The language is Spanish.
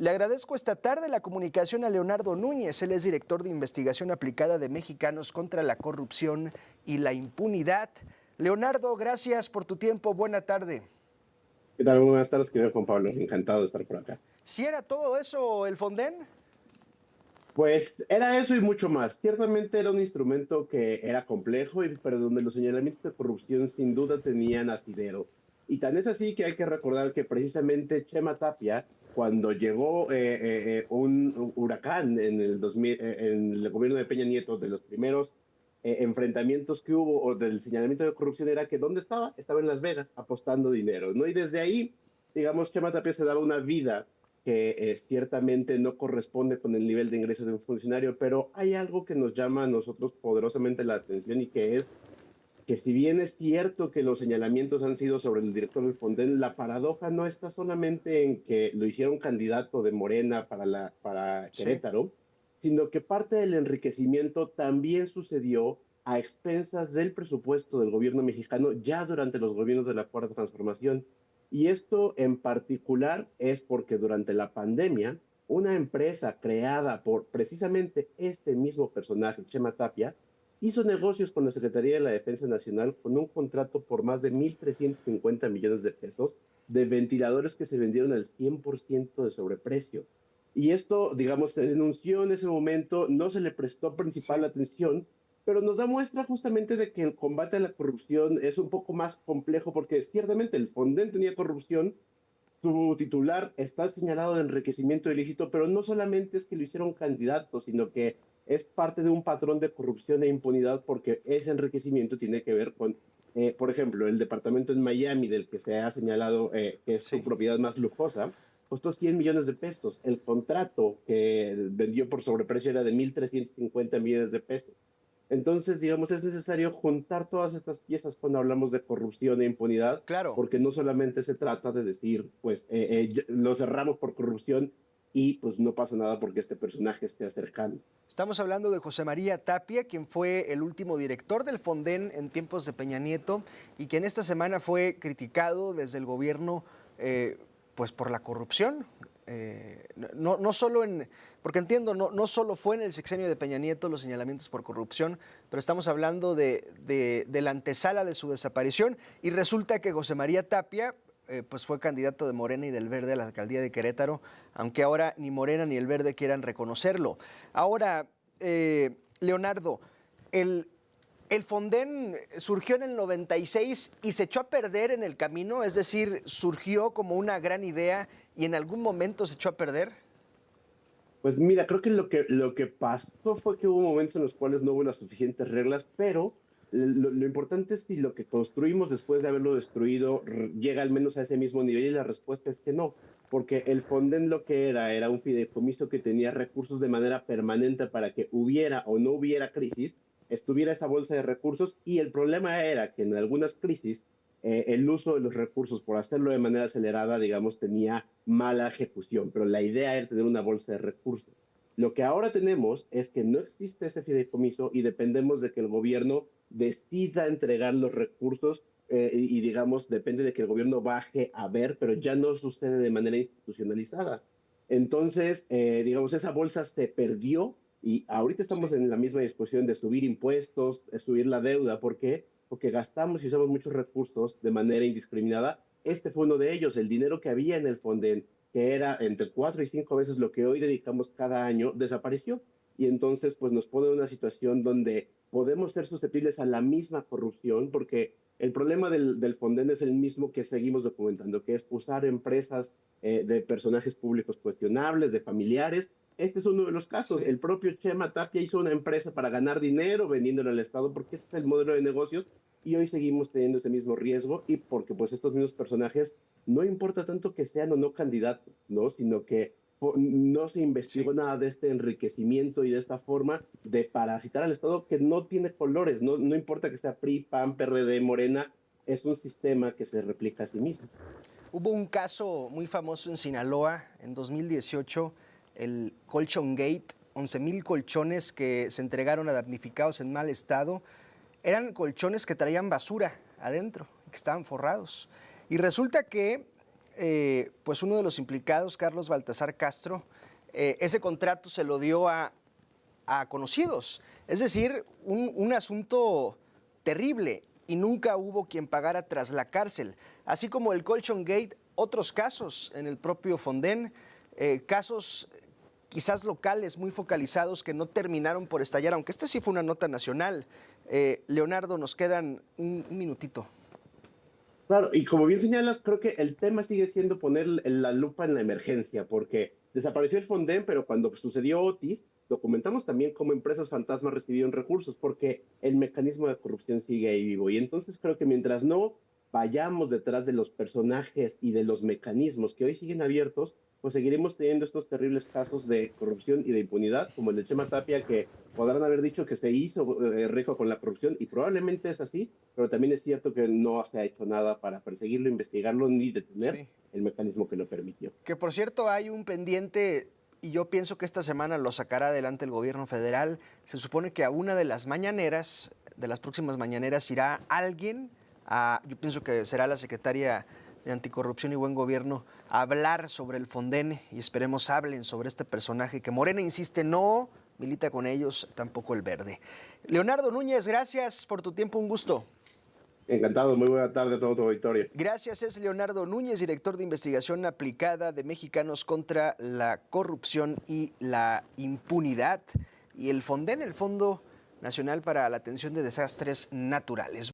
Le agradezco esta tarde la comunicación a Leonardo Núñez. Él es director de investigación aplicada de Mexicanos contra la Corrupción y la Impunidad. Leonardo, gracias por tu tiempo. Buena tarde. ¿Qué tal? Muy buenas tardes, querido Juan Pablo. Encantado de estar por acá. ¿Sí era todo eso el Fonden? Pues era eso y mucho más. Ciertamente era un instrumento que era complejo, pero donde los señalamientos de corrupción sin duda tenían asidero. Y tan es así que hay que recordar que precisamente Chema Tapia, cuando llegó un huracán en el 2000, en el gobierno de Peña Nieto, de los primeros enfrentamientos que hubo o del señalamiento de corrupción era que ¿dónde estaba? Estaba en Las Vegas apostando dinero, ¿no? Y desde ahí, digamos, Chema Tapia se daba una vida que ciertamente no corresponde con el nivel de ingresos de un funcionario, pero hay algo que nos llama a nosotros poderosamente la atención y que es que si bien es cierto que los señalamientos han sido sobre el director del Fonden, la paradoja no está solamente en que lo hicieron candidato de Morena para Sí. Querétaro, sino que parte del enriquecimiento también sucedió a expensas del presupuesto del gobierno mexicano ya durante los gobiernos de la Cuarta Transformación. Y esto en particular es porque durante la pandemia, una empresa creada por precisamente este mismo personaje, Chema Tapia, hizo negocios con la Secretaría de la Defensa Nacional con un contrato por más de 1.350 millones de pesos de ventiladores que se vendieron al 100% de sobreprecio. Y esto, digamos, se denunció en ese momento, no se le prestó Sí. principal atención, pero nos da muestra justamente de que el combate a la corrupción es un poco más complejo porque ciertamente el Fonden tenía corrupción, su titular está señalado de enriquecimiento ilícito, pero no solamente es que lo hicieron candidato, sino que es parte de un patrón de corrupción e impunidad porque ese enriquecimiento tiene que ver con, por ejemplo, el departamento en Miami del que se ha señalado que es su Sí. propiedad más lujosa, costó 100 millones de pesos. El contrato que vendió por sobreprecio era de 1.350 millones de pesos. Entonces, digamos, es necesario juntar todas estas piezas cuando hablamos de corrupción e impunidad, Claro. porque no solamente se trata de decir, pues, lo cerramos por corrupción y pues no pasa nada porque este personaje esté acercando. Estamos hablando de José María Tapia, quien fue el último director del Fonden en tiempos de Peña Nieto y que en esta semana fue criticado desde el gobierno pues por la corrupción. No solo porque entiendo, no solo fue en el sexenio de Peña Nieto los señalamientos por corrupción, pero estamos hablando de la antesala de su desaparición y resulta que José María Tapia pues fue candidato de Morena y del Verde a la alcaldía de Querétaro, aunque ahora ni Morena ni el Verde quieran reconocerlo. Ahora, Leonardo, el, el Fonden surgió en el 96 y se echó a perder en el camino, es decir, surgió como una gran idea y en algún momento se echó a perder. Pues mira, creo que lo que pasó fue que hubo momentos en los cuales no hubo las suficientes reglas, pero lo importante es si lo que construimos después de haberlo destruido llega al menos a ese mismo nivel y la respuesta es que no, porque el Fonden lo que era un fideicomiso que tenía recursos de manera permanente para que hubiera o no hubiera crisis, estuviera esa bolsa de recursos y el problema era que en algunas crisis el uso de los recursos por hacerlo de manera acelerada, digamos, tenía mala ejecución, pero la idea era tener una bolsa de recursos. Lo que ahora tenemos es que no existe ese fideicomiso y dependemos de que el gobierno decida entregar los recursos y, digamos, depende de que el gobierno baje a ver, pero ya no sucede de manera institucionalizada. Entonces, digamos, esa bolsa se perdió y ahorita estamos Sí. en la misma discusión de subir impuestos, subir la deuda. ¿Por qué? Porque gastamos y usamos muchos recursos de manera indiscriminada. Este fue uno de ellos, el dinero que había en el Fonden, que era entre 4 y 5 veces lo que hoy dedicamos cada año, desapareció. Y entonces, pues nos pone en una situación donde podemos ser susceptibles a la misma corrupción, porque el problema del Fonden es el mismo que seguimos documentando, que es usar empresas de personajes públicos cuestionables, de familiares. Este es uno de los casos. Sí. El propio Chema Tapia hizo una empresa para ganar dinero vendiéndole al Estado porque ese es el modelo de negocios y hoy seguimos teniendo ese mismo riesgo y porque pues estos mismos personajes no importa tanto que sean o no candidatos, ¿no? Sino que no se Sí. investigó nada de este enriquecimiento y de esta forma de parasitar al Estado que no tiene colores, no importa que sea PRI, PAN, PRD, Morena, es un sistema que se replica a sí mismo. Hubo un caso muy famoso en Sinaloa en 2018, el Colchon Gate, 11,000 colchones que se entregaron a damnificados en mal estado. Eran colchones que traían basura adentro, que estaban forrados. Y resulta que pues uno de los implicados, Carlos Baltasar Castro, ese contrato se lo dio a conocidos. Es decir, un asunto terrible y nunca hubo quien pagara tras la cárcel. Así como el Colchón Gate, otros casos en el propio Fonden, casos quizás locales muy focalizados que no terminaron por estallar, aunque esta sí fue una nota nacional. Leonardo, nos quedan un minutito. Claro, y como bien señalas, creo que el tema sigue siendo poner la lupa en la emergencia, porque desapareció el Fonden, pero cuando sucedió Otis, documentamos también cómo empresas fantasmas recibieron recursos, porque el mecanismo de corrupción sigue ahí vivo. Y entonces creo que mientras no vayamos detrás de los personajes y de los mecanismos que hoy siguen abiertos, pues seguiremos teniendo estos terribles casos de corrupción y de impunidad, como el de Chema Tapia, que podrán haber dicho que se hizo rico con la corrupción, y probablemente es así, pero también es cierto que no se ha hecho nada para perseguirlo, investigarlo, ni detener el mecanismo que lo permitió. Que por cierto hay un pendiente, y yo pienso que esta semana lo sacará adelante el gobierno federal. Se supone que a una de las mañaneras, de las próximas mañaneras, irá alguien, yo pienso que será la secretaria de Anticorrupción y Buen Gobierno, a hablar sobre el Fonden, y esperemos hablen sobre este personaje que Morena insiste no milita con ellos, tampoco el Verde. Leonardo Núñez, gracias por tu tiempo, un gusto. Encantado, muy buena tarde a todo tu auditorio. Gracias, es Leonardo Núñez, director de investigación aplicada de Mexicanos contra la Corrupción y la Impunidad, y el Fonden, el Fondo Nacional para la Atención de Desastres Naturales.